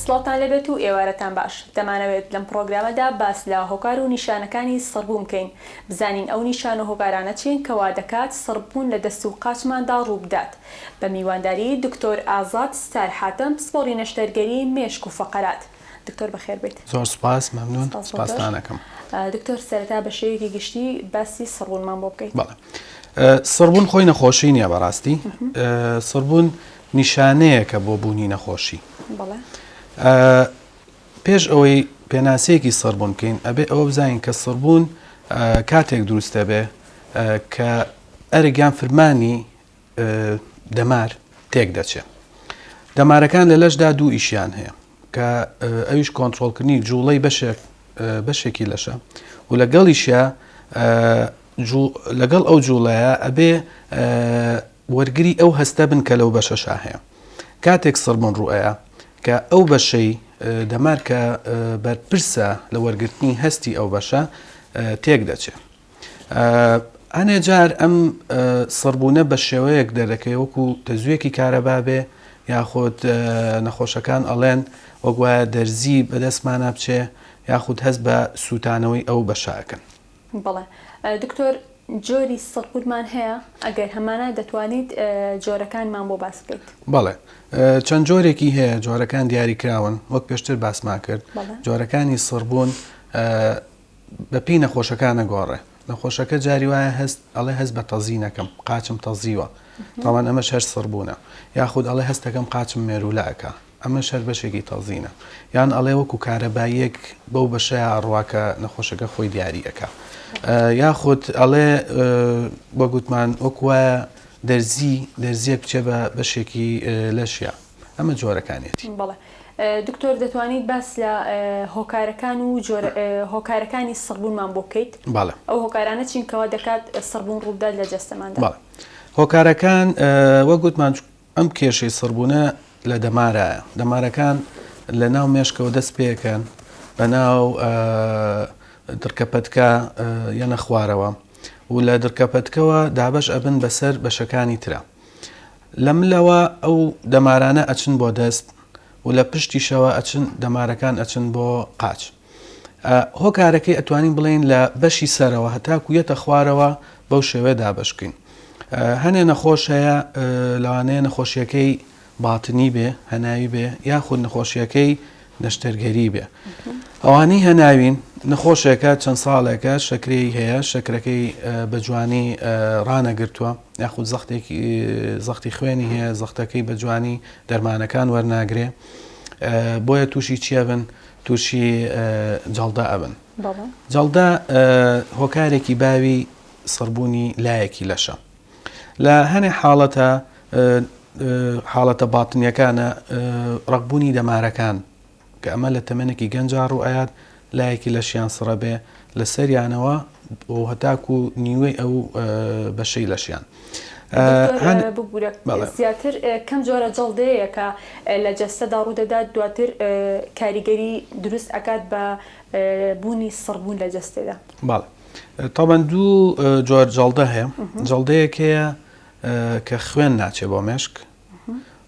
سڵاتان لەبێت و ئێوارەتان باش. دەمانەوێت لەم پرۆگرامەدا باس لە هۆکار و نیشانەکانی سڕبوون بکەین. بزانین ئەو نیشان و هۆکارانە چین کەوا دەکات سڕبوون لە دەست و قاچماندا ڕوو بدات. بە میوانداری دکتۆر ئازاد ستار حاتم، پسپۆڕی نەشتەرگەری مێشک و فەقەرات. دکتۆر بەخێر بیت. زۆر سپاس، مەمنون، سپاستان دەکەم. دکتۆر سەرەتا بە شێوەیەکی گشتی باسی سڕبوونمان بۆ بکەیت. بەڵێ، سڕبوون خۆی نەخۆشی نییە بەڕاستی. سڕبوون نیشانەیەکە بۆ بوونی نەخۆشی. پێش ئەوەی پێناسەیەکی سڕبوون بکەین ئەبێ ئەوە بزانین کە سڕبوون کاتێک دروستە بێ کە ئەرێگیان فرمانی دەمار تێک دەچێت. دەمارەکان لە لەشدا دوو ئیشیان هەیە کە ئەویش کۆنتڕۆڵکردنی جوڵەی بەشێکی لەشە و لەگەڵیشە لەگەڵ ئەو جوڵەیە ئەبێ وەرگری ئەو هەستە بن کە لەو بەشەشا هەیە. کاتێک سڕبوون ڕوئەیە کە ئەو بەشەی دەمار کە بەرپرسە لە وەرگرتنی هەستی ئەو بەشە تێک دەچێت. ئەنێ جار ئەم سڕبوونە بە شێوەیەک دەردەکەی وەکو تەزویەکی کارەبا بێ یاخود نەخۆشەکان ئەڵێن وەگوایە دەرزی بەدەستمانە بچێ یاخود هەست بە سووتانەوەی ئەو بەشاکەن. بەڵێ دکتۆر، جۆری سڕبوونمان هەیە، ئەگەر هەمانە دەتوانیت جۆرەکانمان بۆ باس بکەیت. بەڵێ، چەند جۆرێکی هەیە، جۆرەکان دیاریکراون وەک پێشتر باسمان کرد. جۆرەکانی سڕبوون بەپی نەخۆشەکانە گۆڕێ. نەخۆشەکە جاری وایە ئەڵێ هەست بە تەزی نەکەم، قاچم تەزیوە، تاوان ئەمە شەر سڕبوونە، یاخود ئەڵێ هەستەکەم قاچم مێرولەکە، ئەمە شەر بەشێکی تەزینە، یان ئەڵێ وەکو کارەباییەک بەو بەشەیە ئەڕواکە نەخۆشەکە خۆی دیاریەکە، یاخود ئەڵێ بە گوتمان وەکوە دەرزیەک بچێ بە بەشێکی لەشیا. ئەمە جۆرەکانێتی. بەڵێ دکتۆر، دەتوانیت باس لە هۆکارەکان و هۆکارەکانی سڕبوونمان بۆ بکەیت؟ بەڵێ. ئەو هۆکارانە چین کەوا دەکات سڕبوون ڕوودات لە جەستەماندا؟ بەڵێ، هۆکارەکان وەک گوتمان ئەم کێشەی سڕبوونە لە دەمارایە. دەمارەکان لە ناو مێشکەوە دەست پێکەن بە ناو درکەپەتکە یەنە خوارەوە و لە درکەپەتکەوە دابەش ئەبن بەسەر بەشەکانی ترە. لە ملەوە ئەو دەمارانە ئەچن بۆ دەست و لە پشتیشەوە دەمارەکان ئەچن بۆ قاچ. هۆکارەکەی ئەتوانین بڵێن لە بەشی سەرەوە هەتاکو یەتە خوارەوە بەو شێوەیە دابەشکەین. هەنێ نەخۆش هەیە لەوانەیە نەخۆشیەکەی باتنی بێ، هەناوی بێ، یاخود نەخۆشیەکەی نەشتەرگەری بێ. ئەوانەی هەناوین نەخۆشێکە چەند ساڵێکە شەکرەی هەیە، شەکرەکەی بە جوانی ڕانەگرتووە، یاخود زەختی خوێنی هەیە، زەختەکەی بە جوانی دەرمانەکان وەرناگرێ، بۆیە تووشی چیە بن؟ تووشی جەڵدە ئەبن. جەڵدە هۆکارێکی باوی سڕبوونی لایەکی لەشە. لە هەنێ حاڵەتە باتنیەکانە ڕقبوونی دەمارەکان کە ئەمە لە تەمەنێکی گەنجا ڕوئایات لایەکی لەشیان سڕە بێ لە سەریانەوە و هەتاکو نیوەی ئەو بەشەی لەشیان. زیاتر کەم جۆرە جەڵدەیە کە لە جەستەدا ڕوودەدات دواتر کاریگەری دروست ئەکات بە بوونی سڕبوون لە جەستێدا. باڵێ، تاوان دوو جۆر جەڵدە هەیە. جەڵدەیەک هەیە کە خوێن ناچێ بۆ مێشک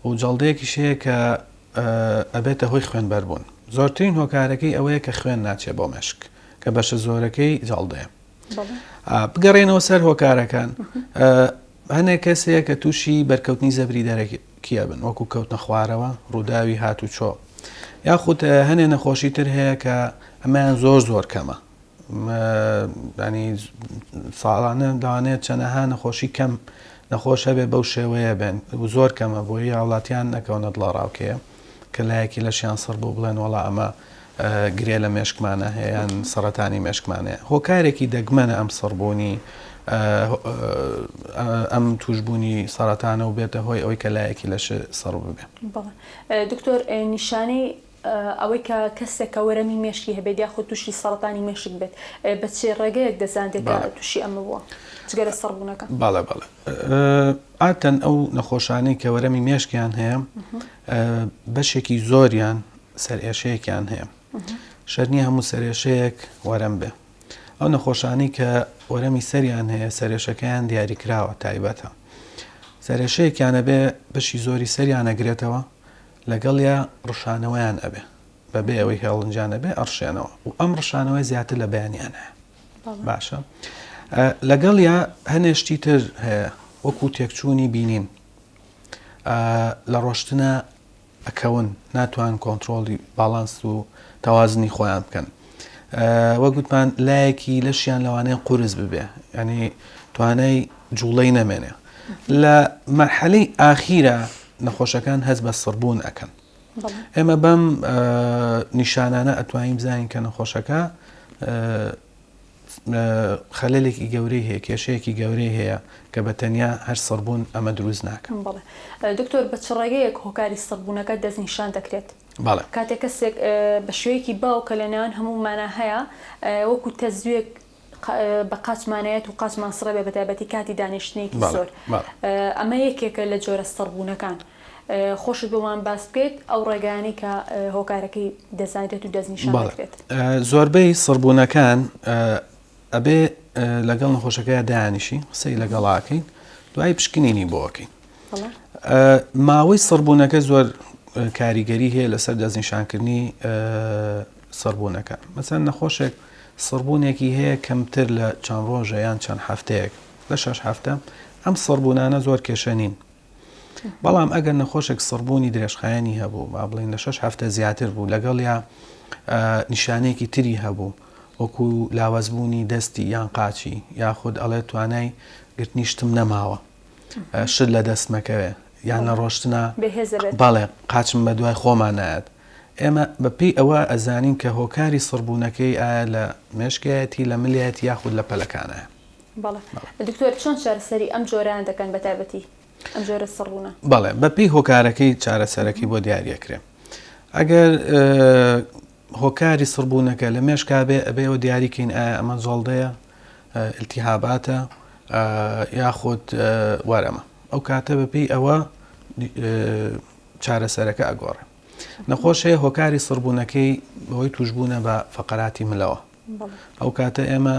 و جەڵدەیەکیش هەیە کە ئەبێتە هۆی خوێنبەر بوون. زۆرترین هۆکارەکەی ئەوەیە کە خوێن ناچێ بۆ مێشک کە بەشە زۆرەکەی جەڵدەیە. بگەڕێنەوە سەر هۆکارەکان. هەنێک کەسەیە کە تووشی بەرکەوتنی زەبری دەرەکیە بن، وەکو کەوتنە خوارەوە، ڕووداوی هاتوچۆ، یاخود هەنێ نەخۆشی تر هەیە کە ئەمەیان زۆر کەمە. ینی ساڵانە داوانێت چەندەها نەخۆشی کەم نەخۆش هەبێ بەو شێوەیە بێن و زۆر کەمە بۆی هاوڵاتیان نەکەونە دڵە ڕاوکەیە کە لایەکی لەشیان سڕ بۆ بڵێن وەڵا ئەمە گرێ لە مێشکمانە هەیەیان سەرەتانی مێشکمانەیە. هۆکارێکی دەگمەنە ئەم سڕبوونی ئەم توشبوونی سەرەتانە و بێتە هۆی ئەوەی کە لایەکی لەش سڕ ببێ. دکتۆر، نیشانەی ئەوەی کە کەسێکە وەرەمی مێشکی هەبێت یاخود تووشی سەرەتانی مێشک بێت بە چێ ڕێگەیەک دەزانێت کە تووشی ئەمە بووە جگەرە سڕبوونەکە؟ بەڵێ، ئاتەن ئەو نەخۆشانەی کە وەرەمی مێشکیان هەیە بەشێکی زۆریان سەرئێشەیەکیان هەیە. شەرنی هەموو سەرێشەیەک وەرەم بێ. ئەو نەخۆشانی کە وەرەمی سەریان هەیە سەرێشەکەیان دیاریکراوە تایبەتە. سەرێشەیەکیانە بێ بەشی زۆری سەریانەگرێتەوە، لەگەڵیا ڕشانەوەیان ئەبێ بەبێ ئەوەی هێڵنجانە بێ ئەڕشێنەوە و ئەم ڕشانەوەی زیاتر لە بەیانیانە باشە لەگەڵیا هەنێشتی تر هەیە وەکو تێکچوونی بینین لە ڕۆشتنە ئەکەون ناتوان کۆنتترۆلی باڵانس و تەوازنی خۆیان بکەن وەگوتمان لایەکی لەشیان لەوانەیە قورس ببێ ینی توانای جوڵەی نەمێنێ لە مەرحەلەی ئاخیرە نەخۆشەکان هەست بە سڕبوون ئەکەن ئێمە بەم نیشانانە ئەتوانین بزانین کە نەخۆشەکە خەلەلێکی گەورەی هەیە کێشەیەکی گەورەی هەیە کە بە تەنیا هەر سڕبوون ئەمە دروست ناکەن دکتۆر بە چ ڕێگەیەک هۆکاری سڕبوونەکە دەستنیشان دەکرێت کاتێک کەسێک بە شوەیەکی باو کە لەناوان هەمومانە هەیە وەکو تەزوێک بە قاچمانەیەت و قاچمان سڕە بێ بەتایبەتی کاتی دانیشتنێکی زۆر ئەمە یەکێکە لە جۆرە سڕبوونەکان خۆشت بۆمان باس بکەیت ئەو ڕێگانی کە هۆکارەکەی دەزانێت و دەستنیشان دەکرێت زۆربەی سڕبوونەکان ئەبێ لەگەڵ نەخۆشەکەی دایانیشی قسەی لەگەڵاکەین دوای پشکنینی بۆەکەین ماوەی سڕبوونەکە زۆر کاریگەری هەیە لەسەر دەستنیشانکردنی سڕبوونەکە مەسەن نەخۆشێک سڕبوونێکی هەیە کەمتر لە چەند ڕۆژە یان چەند هەفتەیەک لە 6 هەفتە ئەم سڕبوونانە زۆر کێشە نین بەڵام ئەگەر نەخۆشێک سڕبوونی درێژخایەنی هەبوو با بڵین لە 6 هەفتە زیاتر بوو لەگەڵ یا نیشانەیەکی تری هەبوو وەکو لاوەزبوونی دەستی یان قاچی یاخود ئەڵێ توانای گرتنی شتم نەماوە شت لە دەستمەکەوێ یان لە ڕۆشتنە بەڵێ قاچم بە دوای خۆمان نایەت ئێمە بەپێی ئەوە ئەزانین کە هۆکاری سڕبوونەکەی ئایا لە مێشکایەتی لە ملیەتی یاخود لە پەلەکانە دکتۆر چۆن چارەسەری ئەم جۆران دەکەن بەتایبەتی ئەم جۆرە سڕبوونە بەڵێ بەپێی هۆکارەکەی چارەسەرەکەی بۆ دیاریەکرێ ئەگەر هۆکاری سڕبوونەکە لە مێشکا بێ ئەبێەوە دیاریکەین ئایا ئەمە زۆڵدەیە ئلتیهاباتە یاخود وەرەمە ئەو کاتە بەپێی ئەوە چارەسەرەکە ئەگۆڕێ نەخۆش هەیە هۆکاری سڕبوونەکەی بەهۆی توشبوونە بە فەقەراتی ملەوە ئەو کاتە ئێمە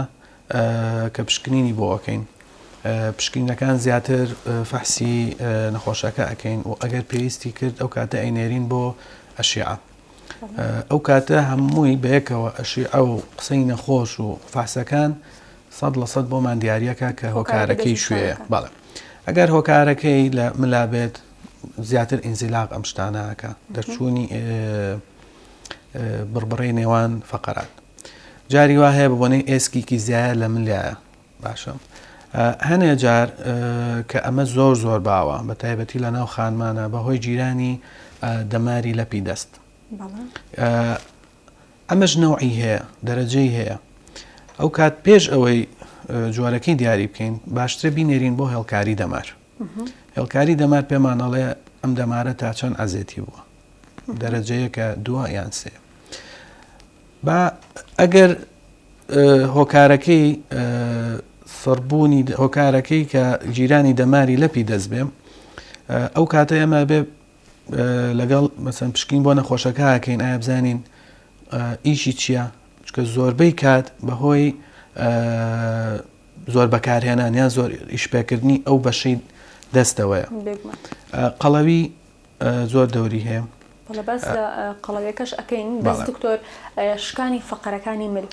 کە پشکنینی بۆەکەین پشکنینەکان زیاتر فەحسی نەخۆشەکە ئەەکەین و ئەگەر پێویستی کرد ئەو کاتە ئەینێرین بۆ ئەشیعە ئەو کاتە هەمووی بەیەکەوە ئەشیعە و قسەی نەخۆش و فەحسەکان 100% بۆمان دیارەکە کە هۆکارەکەی شوێیە بەڵێ ئەگەر هۆکارەکەی لە ملابێت زیاتر ئینزیلاق ئەم شتانەکە دەرچوونی بڕبڕی نێوان فەقەرات جاری وا هەیە ببوونەی ئێسکیکی زیایە لە ملیایە باشە هەنێ جار کە ئەمە زۆر زۆر باوە بە تایبەتی لە ناو خانمانە بەهۆی جیرانی دەماری لەپی دەست ئەمەش نەوعی هەیە دەرەجەی هەیە ئەو کات پێش ئەوەی جوارەکەی دیاری بکەین باشترە بینێرین بۆ هێڵکاری دەمار هێڵکاری دەمار پێمانەڵێ ئەم دەمارە تا چەند ئازێتی بووە دەرەجەیەکە 2 یان 3 با ئەگەر هۆکارەکەی سڕبوونی هۆکارەکەی کە جیرانی دەماری لەپی دەست بێ ئەو کاتە ئێمە بێ لەگەڵ مەسەن پشکین بۆ نەخۆشەکەکەین ئایا بزانین ئیشی چییە چکە زۆربەی کات بەهۆی زۆر بەکارهێنان یان زۆر ئیشپێکردنی ئەو بەشەی دەستەوەیە قەڵەوی زۆر دەوری هەیە بەس لە قەڵەوەکەش ئەەکەین بەس دکتۆر شکانی فەقەرەکانی مل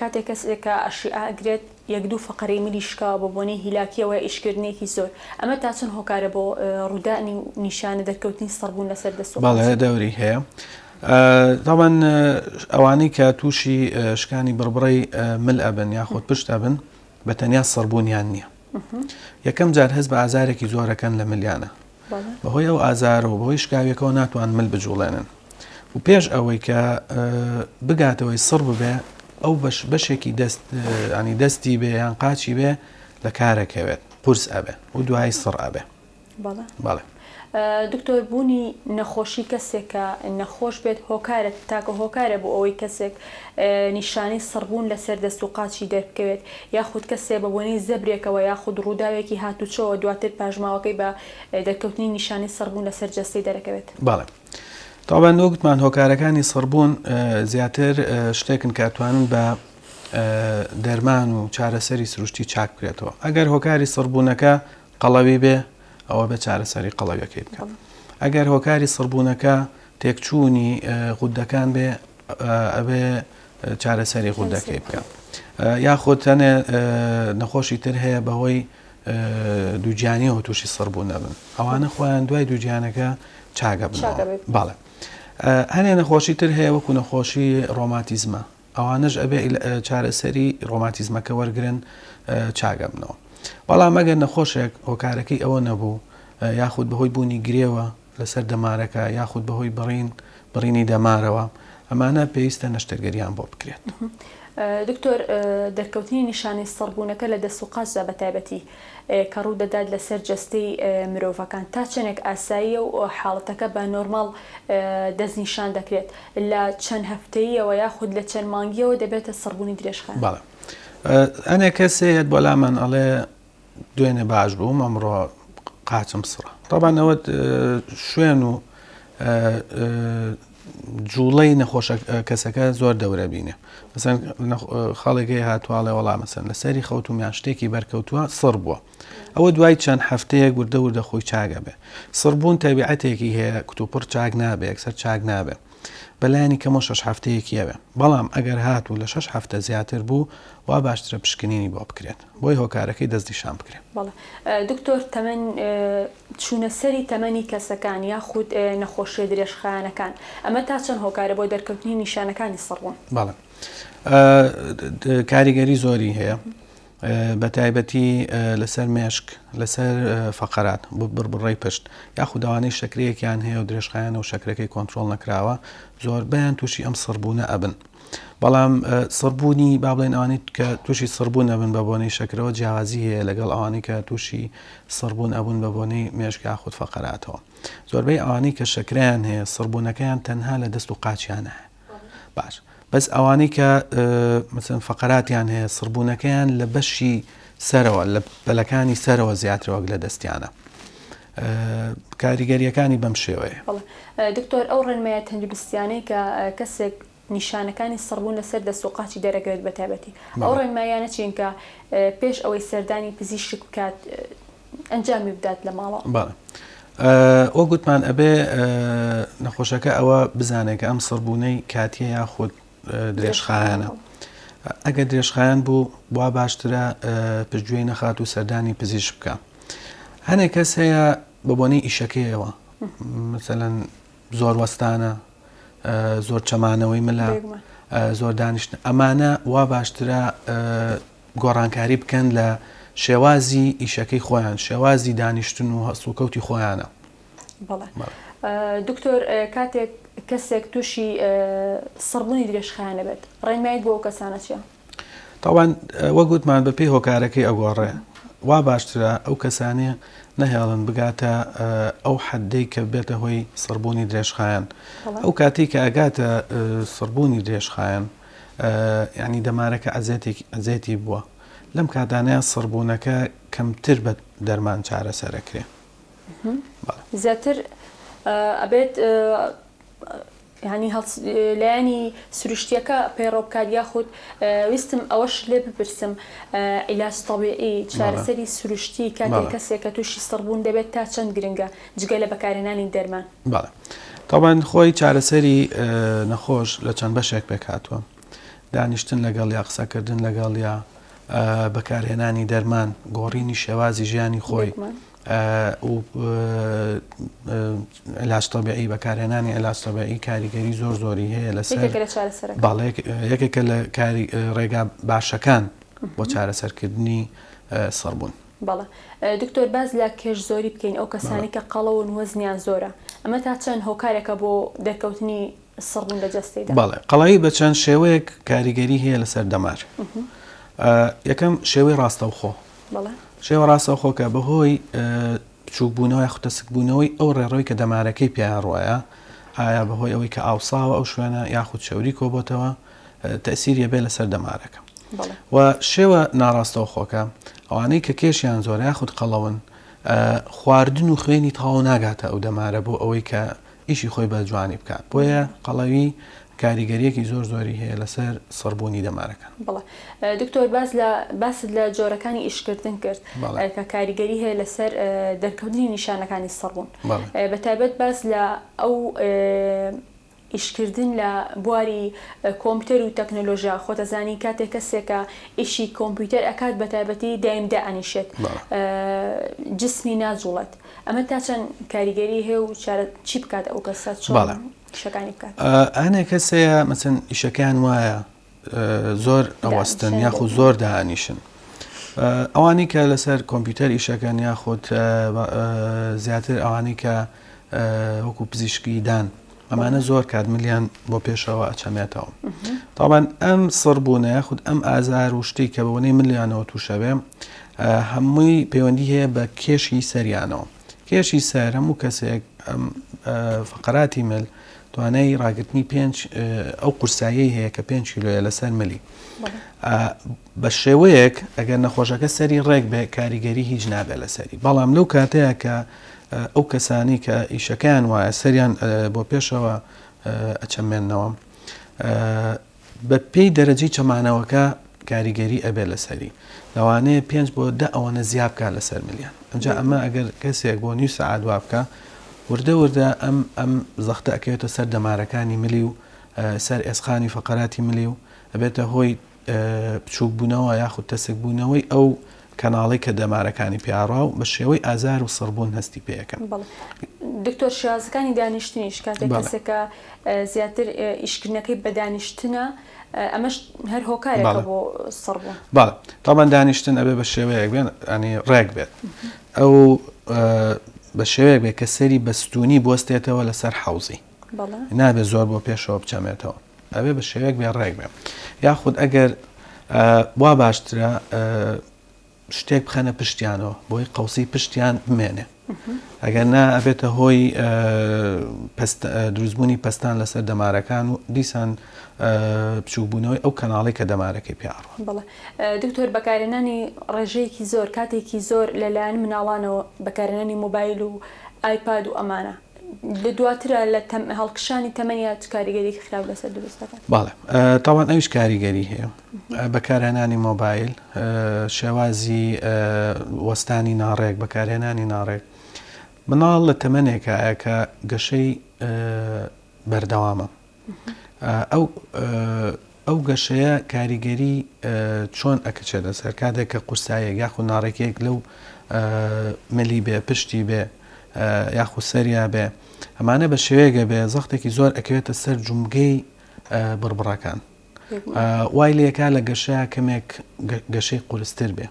کاتێک کەسێکە ئەشیعە ئەگرێت 1-2 فەقەرەی ملی شکا بۆ بۆنەی هیلاکیەوە ئیشکردنێکی زۆر ئەمە تا چەند هۆکارە بۆ ڕوودانی نیشانە دەرکەوتنی سڕبوون لەسەر دەست بەڵێ دەوری هەیە طبعاً ئەوانەی کە تووشی شکانی بڕبڕی مل ئەبن یاخۆت پشت ئەبن بە تەنیا سڕبوونیان نییە یەکەم جار هەست بە ئازارێکی زۆرەکەن لە ملیانە بەهۆی ئەو ئازارە و بەهۆی شکاویەکەەوە ناتوان مل بجوڵێنن و پێش ئەوەی کە بگاتەوەی سڕ ببێ ئەو بەشێکی ینی دەستی بێ یان قاچی بێ لە کارەکەوێت قورس ئەبێ و دوای سڕ ئەبێ بەڵێ دکتۆر بوونی نەخۆشی کەسێکە نەخۆش بێت هۆکارێت تاکە هۆکارە بۆ ئەوەی کەسێک نیشانەی سڕبوون لەسەر دەست و قاچی دەربکەوێت یاخود کەسێ بە بۆنەی زەبرێکەوە یاخود ڕووداوێکی هاتوچەوە دواتر پاژماوەکەی بە دەرکەوتنی نیشانەی سڕبوون لەسەر جەستەی دەرەکەوێت بەڵێ تاوان وەگوتمان هۆکارەکانی سڕبوون زیاتر شتێکن کە ئەتوانن بە دەرمان و چارەسەری سروشتی چاک بکرێتەوە ئەگەر هۆکاری سڕبوونەکە قەڵەوی بێ ئەوە بە چارەسەری قەڵەویەکەی بکەن ئەگەر هۆکاری سڕبوونەکە تێکچوونی غودەکان بێ ئەبێ چارەسەری غودەکەی بکە یاخۆ تەنێ نەخۆشی تر هەیە بەهۆی دووجیانیەوە تووشی سڕبوون نەبن ئەوانە خۆیان دوای دووجیانەکە چاگە بنەوە باڵێ هەنێ نەخۆشی تر هەیە وەکو نەخۆشی ڕۆماتیزمە ئەوانش ئەبێ چارەسەری ڕۆماتیزمەکە وەرگرن چاگە بنەوە بەڵام ئەگەر نەخۆشێک هۆکارەکەی ئەوە نەبوو یاخود بەهۆی بوونی گرێوە لەسەر دەمارەکە یاخود بەهۆی بڕینی دەمارەوە ئەمانە پێویستە نەشتەرگەریان بۆ بکرێت. دکتۆر دەرکەوتنی نیشانەی سڕبوونەکە لە دەست و قاچدا بەتایبەتی کە ڕوو دەدات لەسەر جەستەی مرۆڤەکان تا چەندێک ئاساییە و حاڵەتەکە بە نۆرماڵ دەستنیشان دەکرێت لە چەند هەفتەیەوە یاخود لە چەند مانگیەوە دەبێتە سڕبوونی درێژخان. بەڵێ ئەنێ کەسێت بەڵام من ئەڵێ دوێنێ باش بووم ئەمڕۆ قاچم سڕە طبعا ئەوە شوێن و جوڵەی نەخۆشە کەسەکە زۆر دەورە بینێ مەسەن خەڵێکی هاتوواڵێ وەڵام مەسەن لەسەری خەوتومیان شتێکی بەرکەوتووە سڕ بووە ئەوە دوای چەند هەفتەیەک وردە وردە خۆی چاگە بێ سڕبوون تەبیعەتێکی هەیە کتوپڕ چاک نابێ یەکسەر چاک نابێ بەلایانی کەمەوە 6 هەفتەیەکیەوە بەڵام ئەگەر هات و لە 6 هەفتە زیاتر بوو وا باشترە پشکنینی بۆ بکرێت بۆی هۆکارەکەی دەستنیشان بکرێت. دکتۆر تەمەن چوونەسەری تەمەنی کەسەکان یاخود نەخۆشیە درێژخایەنەکان ئەمە تا چەند هۆکارە بۆ دەرکەوتنی نیشانەکانی سڕبوون؟ بەڵێ کاریگەری زۆری هەیە بە تایبەتی لەسەر مێشک لەسەر فەقەرات بڕبڕی پشت یاخود ئەوانەی شەکرەیەکیان هەیە و درێژخایەنە و شەکرەکەی کۆنتترۆل نەکراوە زۆربیان تووشی ئەم سڕبوونە ئەبن بەڵام سڕبوونی با بڵێن ئەوانەی کە تووشی سڕبوون ئەبن بە بۆنەی شەکرەوە جیاوازی هەیە لەگەڵ ئەوانەی کە تووشی سڕبوون ئەبوون بە بۆنەی مێشک یاخود فەقەراتەوە زۆربەی ئەوانەی کە شەکرەیان هەیە سڕبوونەکەیان تەنها لە دەست و قاچیانە باش بەس ئەوانەی کە مەسەن فەقەراتیان هەیە سڕبوونەکەیان لە بەشی سەرەوە لە بەلەکانی سەرەوە زیاترەوە لە دەستیانە کاریگەریەکانی بەم شێوەیە. دکتۆر ئەو ڕێنمایە تەندروستیانەی کە کەسێک نیشانەکانی سڕبوون لەسەر دەست و قاچی دەرەگرێت بەتایبەتی ئەو ڕێنمایانە چین کە پێش ئەوەی سەردانی پزیشک بکات ئەنجامی بدات لە ماڵەوە؟ بەڵێ ئەو گوتمان ئەبێ نەخۆشەکە ئەوە بزانێت کە ئەم سڕبوونەی کاتیە یاخود درێژخایەنە ئەگەر درێژخایەن بوو وا باشترە پشتگوێی نەخات و سەردانی پزیشک بکە هەنێک کەس هەیە بە بۆنەی ئیشەکەیەوە مثلەن زۆر وەستانە زۆر چەمانەوەی ملە زۆر دانیشتن ئەمانە وا باشترە گۆڕانکاری بکەن لە شێوازی ئیشەکەی خۆیان شێوازی دانیشتن و هەسوکەوتی خۆیانە. دکتۆر کاتێک کەسێک تووشی سڕبوونی درێژخایەنە بێت ڕێنمایت بۆ ئەو کەسانە چییە؟ تاوان وەگوتمان بە پێی هۆکارەکەی ئەگۆڕێ وا باشترە ئەو کەسانێ نەهێڵن بگاتە ئەو حەدەی کە بێتە هۆی سڕبوونی درێژخایەن ئەو کاتی کە ئەگاتە سڕبوونی درێژخایەن یعنی دەمارەکە ئەزێتی بووە لەم کاتانەیە سڕبوونەکە کەمتر بە دەرمان چارەسەرەکرێ زیاتر ئەبێت ینی لایانی سروشتیەکە پەیڕۆ بکات یاخود ویستم ئەوەش لێ بپرسم عیلاج تەبیعی چارەسەری سروشتی کاتێک کەسێک کە تووشی سڕبوون دەبێت تا چەند گرنگە جگە لە بەکارهێنانی دەرمان؟ بەڵێ تاوان خۆی چارەسەری نەخۆش لە چەند بەشێک پێک هاتووە دانیشتن لەگەڵ یا قسەکردن لەگەڵ یا بەکارهێنانی دەرمان گۆڕینی شێوازی ژیانی خۆی و علاج تەبیعی بەکارهێنانی علاج تەبیعی کاریگەری زۆر زۆری هەیە لەسەر یەکێکە لە ڕێگا باشەکان بۆ چارەسەرکردنی سڕبوون. بەڵێ دکتۆر باز لە کێش زۆری بکەین ئەو کەسانی کە قەڵەون وەزنیان زۆرە ئەمە تا چەند هۆکارێکە بۆ دەرکەوتنی سڕبوون لە جەستەیدا؟ بەڵێ قەڵایی بە چەند شێوەیەک کاریگەری هەیە لەسەر دەمار یەکەم شێوەی ڕاستەوخۆ شێوە ڕاستەوخۆکە بەهۆی چووکبوونەوەی خوتەسکبوونەوەی ئەو ڕێڕۆی کە دەمارەکەی پیان ڕۆیە ئایا بەهۆی ئەوەی کە ئاوساوە ئەو شوێنە یاخود شەوری کۆبۆتەوە تەسیریە بێ لەسەر دەمارەکە و شێوە ناڕاستەوخۆکە ئەوانەی کە کێشیان زۆر یاخود قەڵەون خواردن و خوێنی تەواو ناگاتە ئەو دەمارە بۆ ئەوەی کە ئیشی خۆی بە جوانی بکات بۆیە قەڵەوی کاریگەریەکی زۆری هەیە لەسەر سەربوونی دەمارەکان. بەڵێ دکتۆر باست لە جۆرەکانی ئیشکردن کرد کە کاریگەری هەیە لەسەر دەرکەوتنی نیشانەکانی سەربوون. بەتایبەت باس لە ئەو ئیشکردن لە بواری کۆمپیوتەر و تەکنۆلۆژیا خۆتەزانی کاتێک کەسێکە ئیشی کۆمپیوتەر ئەکات بەتایبەتی دایمدا ئەنیشێت جسمی ناجوڵێت ئەمە تا چەند کاریگەری هەیە و چی بکات ئەو کەسە چۆن شەکانی بکات؟ ئەنێ کەسەیە مەچەن ئیشەکان وایە زۆر ئەوەستن یاخود زۆر داهانیشن ئەوانی کە لەسەر کۆمپیوتەر ئیشەکەن یاخود زیاتر ئەوانی کە وەکو پزیشکی دان ئەمانە زۆر کاتملیان بۆ پێشەوە ئەچەمێتەوە. تاوان ئەم سەربوونە یاخود ئەم ئازار و شتێک کە بەوەنەی ملیانەوە تووشەبێ هەمووی پەیوەندی هەیە بە کێشی سەریانەوە. کێشی سەر هەموو کەسێک ئەم فقراتی مل توانای ڕاگررتنی ئەو قورسایی هەیە کە 5 کیلۆیە لەسەر ملی بە شێوەیەک ئەگەر نەخۆشەکە سەری ڕێک بێ کاریگەری هیچ نابێت لەسەری. بەڵام لەو کاتەیە کە ئەو کەسانی کە ئیشەکان وایە سەریان بۆ پێشەوە ئەچەمێنەوە بە پێی دەرەجی چەمانەوەکە کاریگەری ئەبێ لەسەری لەوانەیە 5 بۆ 10 ئەوەنە زیاب بکات لەسەر ملیان. ئەمجا ئەمە ئەگەر کەسێک بۆ نیو سەعات وا بکە وردە ئەم زەختە ئەکەوێتە سەر دەمارەکانی ملی و سەر ئێسخانی فەقەراتی ملی و ئەبێتە هۆی بچووک بوونەوە یاخود تەسک بوونەوەی ئەو کەناڵی کە دەمارەکانی پیاڕا و بە شێوەی ئازار و سەربوون هەستی پێەکەن. دکتۆر شێوازەکانی دانیشتنیش کاتێک کەسێکە زیاتر ئیشکردنەکەی بە دانیشتنە ئەمەش هەر هۆکارێکە بۆ سەربوون. باڵێ تاوان دانیشتن ئەبێ بە شێوەیەک بێن ئەنی ڕێک بێت ئەو بە شێوەیەک بێت کە سەری بەستونی بۆستێتەوە لەسەر حەوزی نابێت زۆر بۆ پێشەوە بچەمێتەوە ئەبێ بە شێوەیەک بێ ڕێک بێ یاخود ئەگەر وا باشترە شتێک بخەنە پشتیانەوە بۆی قەوسی پشتیان بمێنێ ئەگەر نا ئەبێتە هۆی دروستبوونی پەستان لەسەر دەمارەکان و دیسان بچووبوونەوەی ئەو کەناڵی کە دەمارەکەی پیاڕوە. بەڵێ دکتۆر بەکارهێنانی ڕێژەیەکی زۆر کاتێکی زۆر لەلایەن مناڵانەوە بەکارهێنانی مۆبایل و ئایپاد و ئەمانە لە دواترە لە هەڵکشانی تەمەنیات کاریگەری خراپ لەسەر دروست دەکات. باڵێ تاوان ئەویش کاریگەری هەیە بەکارهێنانی مۆبایل شێوازی وەستانی ناڕێک بەکارهێنانی ناڕێک مناڵ لە تەمەنێکە کە گەشەی بەردەوامە ئەو گەشەیە کاریگەری چۆن ئەکەچێت لەسەر کاتێک کە قورسایەک یاخود ناڕێکێک لەو ملی بێ پشتی بێ یاخود سەریا بێ ئەمانە بە شێوەیەکە بێ زەختێکی زۆر ئەکەوێتە سەر جومگەی بڕبڕەکان وای لێکا لە گەشەیە کەمێک گەشەی قورستر بێ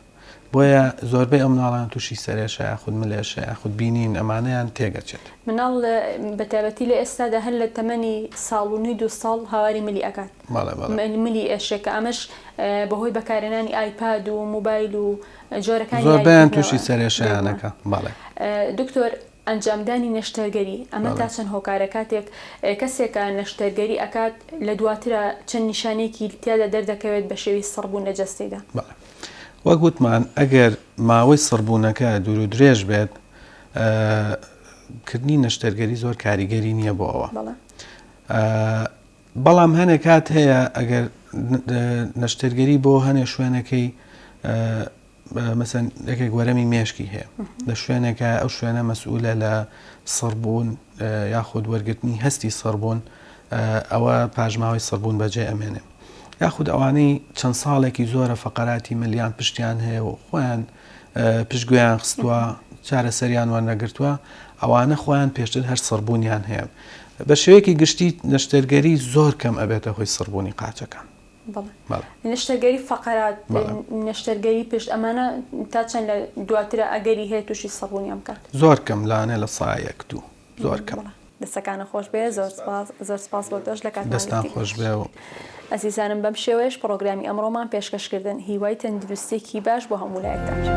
بۆیە زۆربەی ئەم مناڵان تووشی سەرێشە یاخود ملێشە یاخود بینین ئەمانەیان تێگەچێت. مناڵ بەتایبەتی لە ئێستادا هەر لە تەمەنی ساڵ و 2 ساڵ هاواری ملی ئەکات ملی ئێشێکە ئەمەش بەهۆی بەکارهێنانی ئایپاد و مۆبایل و جۆرەکانی زۆربیان تووشی سەرێشەیانەکە. باڵێ دکتۆر ئەنجامدانی نەشتەرگەری ئەمە تا چەند هۆکارە کاتێک کەسێکە نەشتەرگەری ئەکات لە دواترە چەند نیشانێکی تیادا دەردەکەوێت بە شێوی سەربوون لە جەستەیدا. وەک گوتمان ئەگەر ماوەی سەربوونەکە دوور و درێژ بێت کردنی نەشتەرگەری زۆر کاریگەری نییە بۆ ئەوە. بەڵام هەنێک کات هەیە ئەگەر نەشتەرگەری بۆ هەنێ شوێنەکەی مەسەن یەکێک وەرەمی مێشکی هەیە لە شوێنێکە ئەو شوێنە مەسئولە لە سەربوون یاخود وەرگرتنی هەستی سەربوون ئەوە پاژماوەی سەربوون بەجێ ئەمێنێ یاخود ئەوانەی چەند ساڵێکی زۆرە فەقەراتی ملیان پشتیان هەیە و خۆیان پشتگویان خستووە چارەسەریان وەرنەگرتووە ئەوانە خۆیان پێشتر هەر سەربوونیان هەیە بە شێوەیەکی گشتی نەشتەرگەری زۆر کەم ئەبێتە هۆی سەربوونی قاچەکان. نەشتەرگەری فەقەرات نەشتەرگەری پشت ئەمانە تا چەند لە دواترە ئەگەری هەیە تووشی سەربوونیان بکات زۆر کەم لاانێ لە سایەک دوو زۆر کەم. دەستەکانە خۆش بێ زۆر سپاس بۆ دەست لە دەستان خۆش بێ و ئەزیزانم بەم شێوەیەش پرۆگرامی ئەمڕۆمان پێشکەشکردن هیوای تەندروستێکی باش بۆ هەموو لایەکدان.